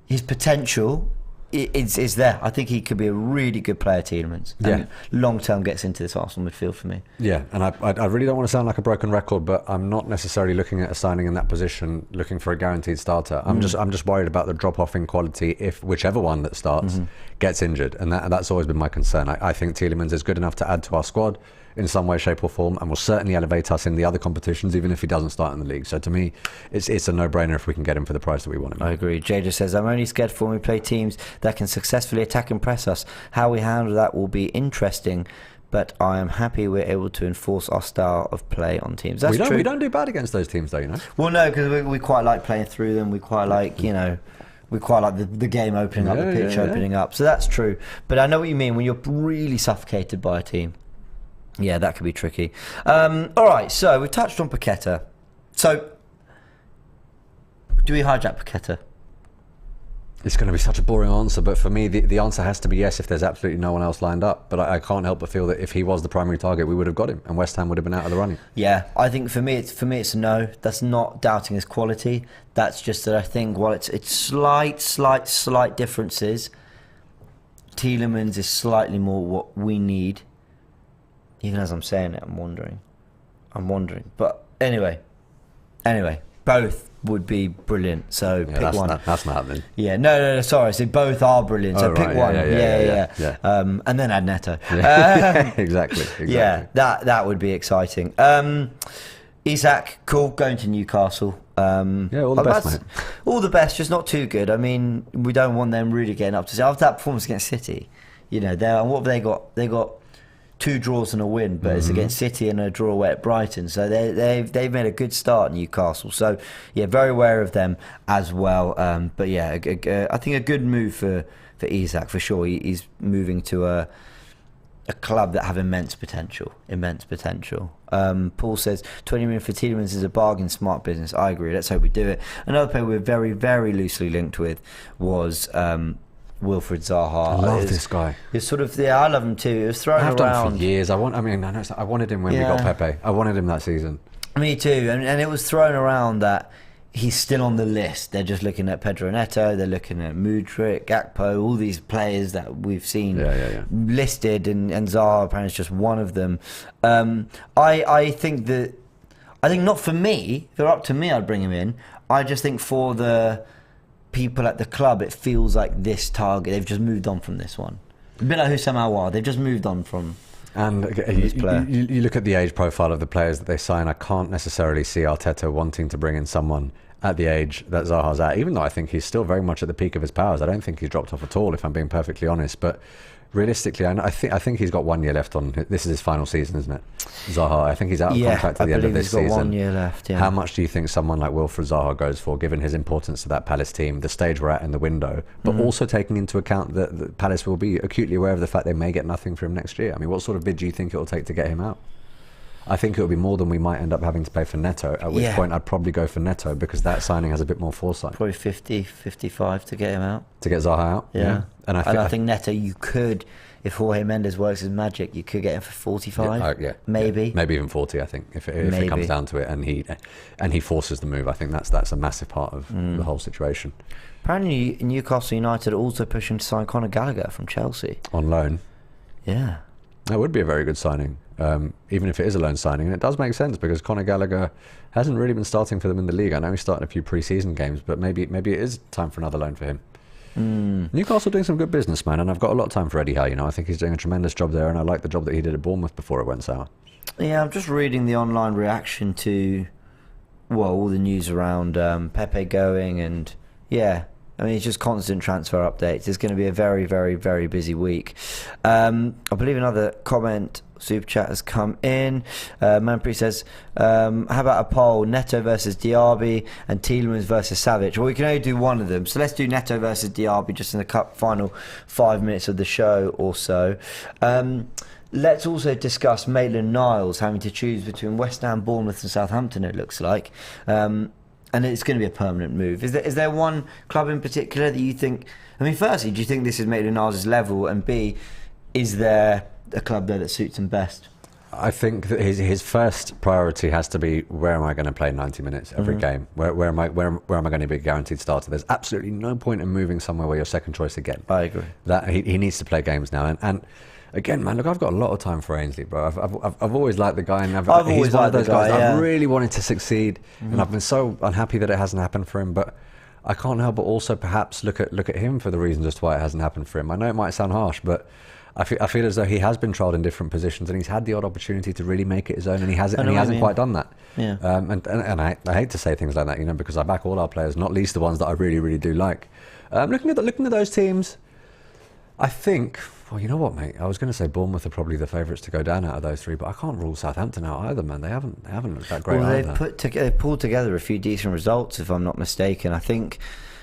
his potential is there. I think he could be a really good player, Tielemans. And long term gets into this Arsenal midfield for me. Yeah, and I really don't want to sound like a broken record, but I'm not necessarily looking at a signing in that position, looking for a guaranteed starter. I'm just worried about the drop off in quality if whichever one that starts gets injured, and that's always been my concern. I think Tielemans is good enough to add to our squad in some way, shape or form, and will certainly elevate us in the other competitions, even if he doesn't start in the league. So to me, it's a no-brainer if we can get him for the price that we want him. I agree. Jay just says, I'm only scared for when we play teams that can successfully attack and press us. How we handle that will be interesting, but I am happy we're able to enforce our style of play on teams. That's true. We don't do bad against those teams, though, you know. Well, no, because we quite like playing through them. We quite like, you know, we quite like the game opening up, the pitch opening up. So that's true. But I know what you mean when you're really suffocated by a team. Yeah, that could be tricky. All right, so we touched on Paqueta. So, do we hijack Paqueta? It's going to be such a boring answer, but for me, the answer has to be yes if there's absolutely no one else lined up. But I can't help but feel that if he was the primary target, we would have got him, and West Ham would have been out of the running. Yeah, I think for me it's a no. That's not doubting his quality. That's just that I think while it's slight differences, Tielemans is slightly more what we need. Even as I'm saying it, I'm wondering. But anyway, both would be brilliant. So pick one. That's not happening. Yeah, no, sorry. So both are brilliant. So pick one. Yeah. And then add Neto. Exactly. Yeah, that would be exciting. Isak, cool. Going to Newcastle. All the best, mate. All the best, just not too good. I mean, we don't want them really getting up to after that performance against City. You know, what have they got? They got 2 draws and a win, but it's against City and a draw away at Brighton. So they've made a good start, Newcastle. So yeah, very aware of them as well. But yeah, I think a good move for Isak for sure. He's moving to a club that have immense potential. Paul says 20 million for Tielemans is a bargain, smart business. I agree. Let's hope we do it. Another player we're very, very loosely linked with was Wilfried Zaha. I love this guy. It's sort of I love him too. It was thrown around. I've done for years. I wanted him when we got Pepe. I wanted him that season. Me too. And it was thrown around that he's still on the list. They're just looking at Pedro Neto, they're looking at Mudryk, Gakpo, all these players that we've seen listed, and Zaha apparently is just one of them. I think not for me. If it were up to me, I'd bring him in. I just think for the people at the club, it feels like this target, they've just moved on from this one. A bit like Houssam Aouar, they've just moved on from. And you look at the age profile of the players that they sign. I can't necessarily see Arteta wanting to bring in someone at the age that Zaha's at, even though I think he's still very much at the peak of his powers. I don't think he's dropped off at all, if I'm being perfectly honest. But realistically, I think he's got 1 year left on. This is his final season, isn't it? Zaha, I think he's out of contract at the end of this season. He's got 1 year left. Yeah. How much do you think someone like Wilfried Zaha goes for, given his importance to that Palace team, the stage we're at in the window, but also taking into account that Palace will be acutely aware of the fact they may get nothing from him next year? I mean, what sort of bid do you think it will take to get him out? I think it will be more than we might end up having to pay for Neto, at which point I'd probably go for Neto, because that signing has a bit more foresight. Probably 50, 55 to get him out. To get Zaha out? Yeah. And I think Neto, you could, if Jorge Mendes works his magic, you could get him for 45. Maybe even 40. I think if it comes down to it, and he forces the move, I think that's a massive part of the whole situation. Apparently, Newcastle United are also pushing to sign Conor Gallagher from Chelsea on loan. Yeah, that would be a very good signing, even if it is a loan signing, and it does make sense because Conor Gallagher hasn't really been starting for them in the league. I know he's starting a few pre-season games, but maybe it is time for another loan for him. Newcastle doing some good business, man, and I've got a lot of time for Eddie Howe. I think he's doing a tremendous job there, and I like the job that he did at Bournemouth before it went sour. Yeah, I'm just reading the online reaction to all the news around Pepe going, and I mean, it's just constant transfer updates. It's going to be a very, very, very busy week. I believe another comment, super chat, has come in. Manpreet says, how about a poll, Neto versus Diaby and Tielemans versus Savic? Well, we can only do one of them. So let's do Neto versus Diaby just in the final 5 minutes of the show or so. Let's also discuss Maitland-Niles having to choose between West Ham, Bournemouth and Southampton, it looks like. And it's going to be a permanent move. Is there one club in particular that you think... I mean, firstly, do you think this is Maitland-Niles' level? And B, is there a club there that suits him best? I think that his first priority has to be, where am I going to play 90 minutes every game? Where am I going to be a guaranteed starter? There's absolutely no point in moving somewhere where you're second choice again. I agree. That he needs to play games now. And again, man, look, I've got a lot of time for Ainsley, bro. I've always liked the guy, and he's one of those guys. I've really wanted to succeed, and I've been so unhappy that it hasn't happened for him. But I can't help but also perhaps look at him for the reasons as to why it hasn't happened for him. I know it might sound harsh, but I feel as though he has been trialled in different positions, and he's had the odd opportunity to really make it his own, and he hasn't quite done that. Yeah. And I hate to say things like that, because I back all our players, not least the ones that I really, really do like. Looking at those teams, I think. Well, you know what, mate? I was going to say Bournemouth are probably the favourites to go down out of those three, but I can't rule Southampton out either, man. They haven't looked that great. Well, they've pulled together a few decent results, if I'm not mistaken. I think,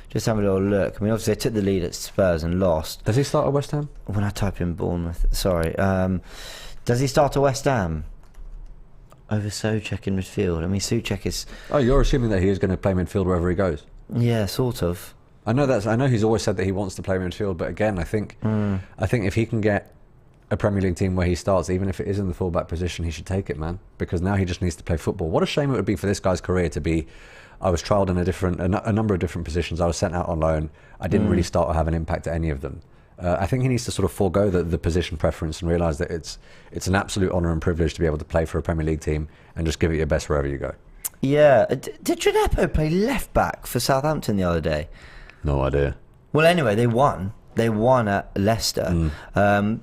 just having a little look. I mean, obviously they took the lead at Spurs and lost. Does he start at West Ham? When I type in Bournemouth, sorry. Does he start at West Ham over Souček in midfield? I mean, Souček is. Oh, you're assuming that he is going to play midfield wherever he goes? Yeah, sort of. I know he's always said that he wants to play midfield, but again, I think if he can get a Premier League team where he starts, even if it is in the fullback position, he should take it, man. Because now he just needs to play football. What a shame it would be for this guy's career to be. I was trialled in a number of different positions. I was sent out on loan. I didn't really start or have an impact at any of them. I think he needs to sort of forego the position preference and realise that it's an absolute honour and privilege to be able to play for a Premier League team and just give it your best wherever you go. Yeah. Did Gineppo play left back for Southampton the other day? No idea. Well, anyway, they won. They won at Leicester.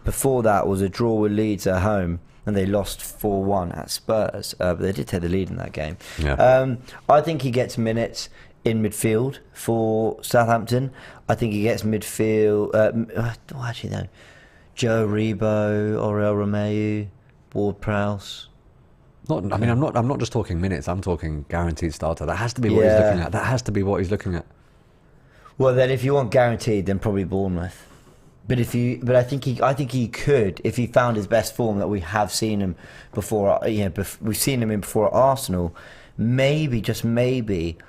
Before that was a draw with Leeds at home, and they lost 4-1 at Spurs. But they did take the lead in that game. Yeah. I think he gets minutes in midfield for Southampton. I think he gets midfield. Actually, no. Joe Rebo, Aurel Romeu, Ward-Prowse. I'm not just talking minutes. I'm talking guaranteed starter. That has to be what he's looking at. That has to be what he's looking at. Well, then, if you want guaranteed, then probably Bournemouth. But I think he could, if he found his best form that we have seen him before. We've seen him in before at Arsenal. Maybe, just maybe,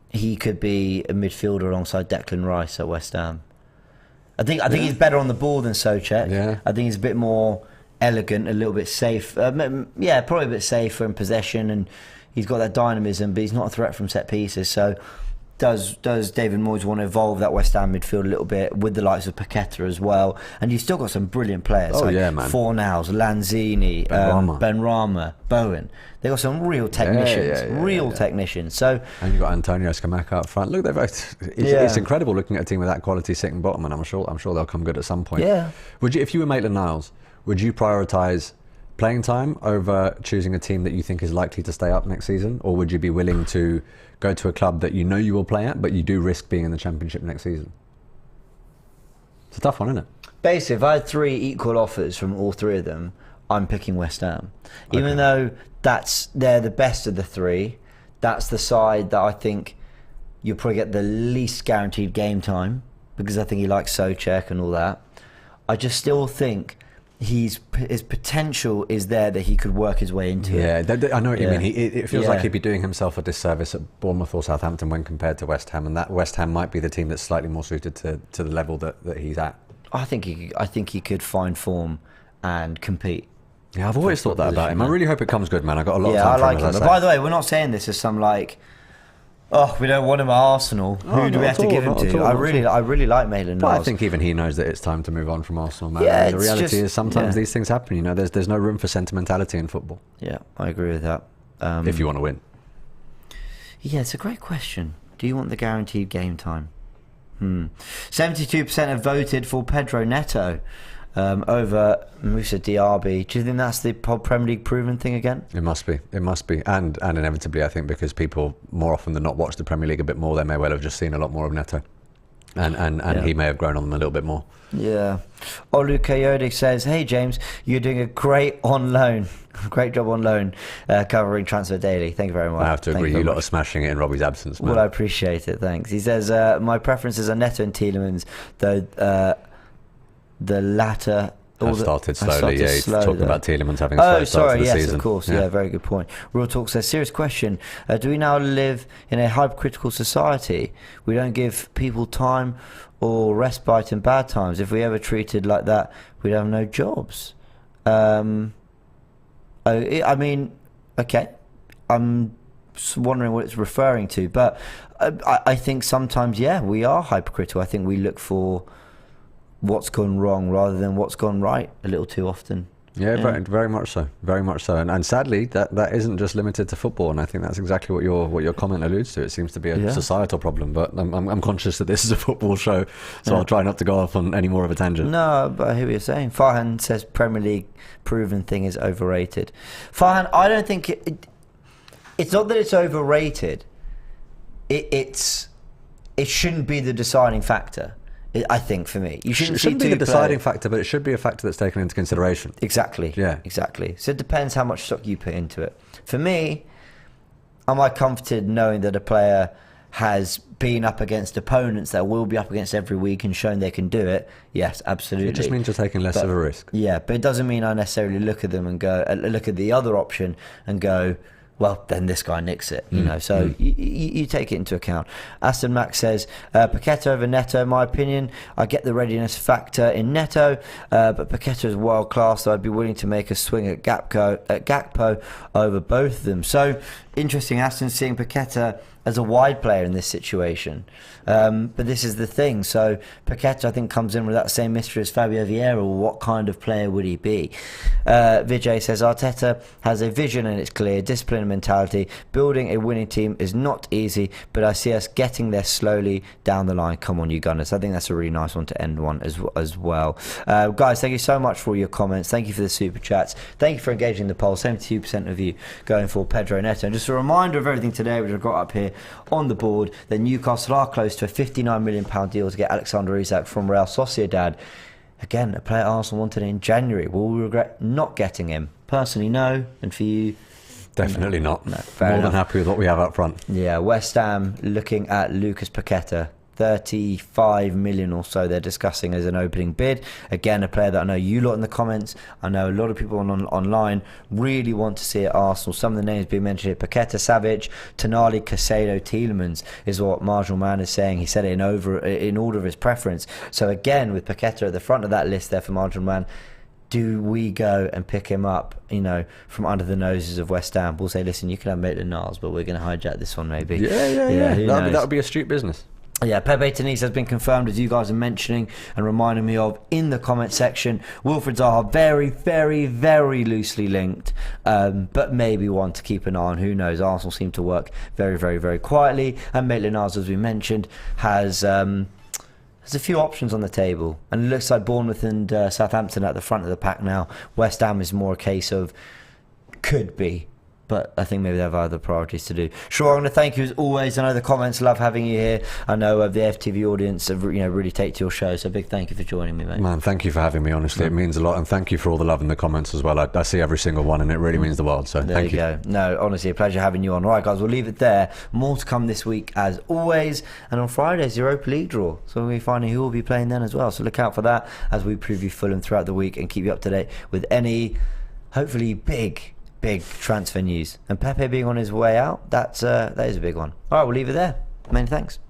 he could be a midfielder alongside Declan Rice at West Ham. I think he's better on the ball than Souček. Yeah. I think he's a bit more elegant, a little bit safe. Probably a bit safer in possession, and He's got that dynamism, but he's not a threat from set pieces. So does David Moyes want to evolve that West Ham midfield a little bit with the likes of Paqueta as well? And you've still got some brilliant players. Oh, like yeah, man. Fornals, Lanzini, Benrahma, Bowen. They've got some real technicians, technicians. So, and you've got Antonio Scamacca up front. Look, it's incredible looking at a team with that quality sitting bottom, and I'm sure they'll come good at some point. Yeah. Would you, if you were Maitland-Niles, would you prioritise playing time over choosing a team that you think is likely to stay up next season, or would you be willing to go to a club that you know you will play at, but you do risk being in the Championship next season? It's a tough one, isn't it? Basically, if I had 3 equal offers from all 3 of them, I'm picking West Ham. Even though they're the best of the 3, that's the side that I think you'll probably get the least guaranteed game time, because I think he likes Souček and all that. I just still think his potential is there, that he could work his way into it. I know what you mean. It feels like he'd be doing himself a disservice at Bournemouth or Southampton when compared to West Ham, and that West Ham might be the team that's slightly more suited to the level that he's at. I think he could find form and compete. Yeah, I've always thought that about him. I really hope it comes good, man. I got a lot of time. I like him. But by the way, we're not saying this as some like, oh, we don't want him at Arsenal. Who do we have to give him to? I really like Maitland-Niles. I think even he knows that it's time to move on from Arsenal, man. Yeah, the reality is sometimes these things happen. You know, there's no room for sentimentality in football. Yeah, I agree with that. If you want to win. Yeah, it's a great question. Do you want the guaranteed game time? 72% have voted for Pedro Neto over Moussa Diaby. Do you think that's the Premier League proven thing again? It must be, and inevitably, I think, because people more often than not watch the Premier League a bit more, they may well have just seen a lot more of Neto, and he may have grown on them a little bit more. Yeah. Olu Coyote says, "Hey James, you're doing a great job on loan, covering Transfer Daily. Thank you very much." I have to agree, you lot are smashing it in Robbie's absence, man. Well, I appreciate it. Thanks. He says, "My preferences are Neto and Tielemans, though the latter." I've started slowly. He's talking about Tielemans having a slow start to the season. Of course. Yeah, very good point. Real Talk says, serious question. Do we now live in a hypercritical society? We don't give people time or respite in bad times. If we ever treated like that, we'd have no jobs. I mean, okay. I'm wondering what it's referring to. But I think sometimes, we are hypercritical. I think we look for what's gone wrong rather than what's gone right a little too often. Yeah, very much so. Very much so. And sadly, that isn't just limited to football. And I think that's exactly what your comment alludes to. It seems to be a societal problem. But I'm conscious that this is a football show, so I'll try not to go off on any more of a tangent. No, but I hear what you're saying. Farhan says Premier League proven thing is overrated. Farhan, I don't think it's not that it's overrated. It shouldn't be the deciding factor. I think for me, you shouldn't be the deciding factor, but it should be a factor that's taken into consideration. Exactly. Yeah. Exactly. So it depends how much stock you put into it. For me, am I comforted knowing that a player has been up against opponents that will be up against every week and shown they can do it? Yes, absolutely. It just means you're taking less of a risk. Yeah, but it doesn't mean I necessarily look at them and go, look at the other option and go, well, then this guy nicks it, you know. So you take it into account. Aston Max says, Paqueta over Neto, in my opinion. I get the readiness factor in Neto, but Paqueta is world class, so I'd be willing to make a swing at Gakpo over both of them. So interesting, Aston, seeing Paqueta as a wide player in this situation. But this is the thing. So Paqueta, I think, comes in with that same mystery as Fabio Vieira. What kind of player would he be? Vijay says, Arteta has a vision and it's clear. Discipline and mentality. Building a winning team is not easy, but I see us getting there slowly down the line. Come on, you Gunners. I think that's a really nice one to end on as well. Guys, thank you so much for all your comments. Thank you for the super chats. Thank you for engaging the poll. 72% of you going for Pedro Neto. And just a reminder of everything today, which I've got up here on the board, that Newcastle are close to a £59 million deal to get Alexander Isak from Real Sociedad. Again, a player Arsenal wanted in January. Will we regret not getting him? Personally, no. And for you? Definitely not. No, More than happy with what we have up front. Yeah, West Ham looking at Lucas Paqueta. 35 million or so they're discussing as an opening bid. Again, a player that I know you lot in the comments, I know a lot of people online really want to see at Arsenal. Some of the names being mentioned here: Paqueta, Savic, Tonali, Caicedo, Tielemans is what Marginal Man is saying. He said it in order of his preference. So again, with Paqueta at the front of that list there for Marginal Man, do we go and pick him up, from under the noses of West Ham? We'll say, listen, you can have Maitland-Niles, but we're going to hijack this one maybe. Yeah. That would be astute business. Yeah, Pepe Tenise has been confirmed, as you guys are mentioning and reminding me of in the comment section. Wilfried Zaha, very, very, very loosely linked, but maybe one to keep an eye on. Who knows? Arsenal seem to work very, very, very quietly. And Maitland-Niles, as we mentioned, has a few options on the table. And it looks like Bournemouth and Southampton at the front of the pack now. West Ham is more a case of could be. But I think maybe they have other priorities to do. Sure, I'm going to thank you as always. I know the comments love having you here. I know the AFTV audience have, really take to your show. So big thank you for joining me, mate. Man, thank you for having me. Honestly, it means a lot, and thank you for all the love in the comments as well. I see every single one, and it really means the world. So there thank you. Go. No, honestly, a pleasure having you on. All right, guys, we'll leave it there. More to come this week as always, and on Friday's Europa League draw. So we'll be finding who will be playing then as well. So look out for that as we preview Fulham throughout the week and keep you up to date with any hopefully big transfer news. And Pepe being on his way out, that is a big one. All right, we'll leave it there. Many thanks.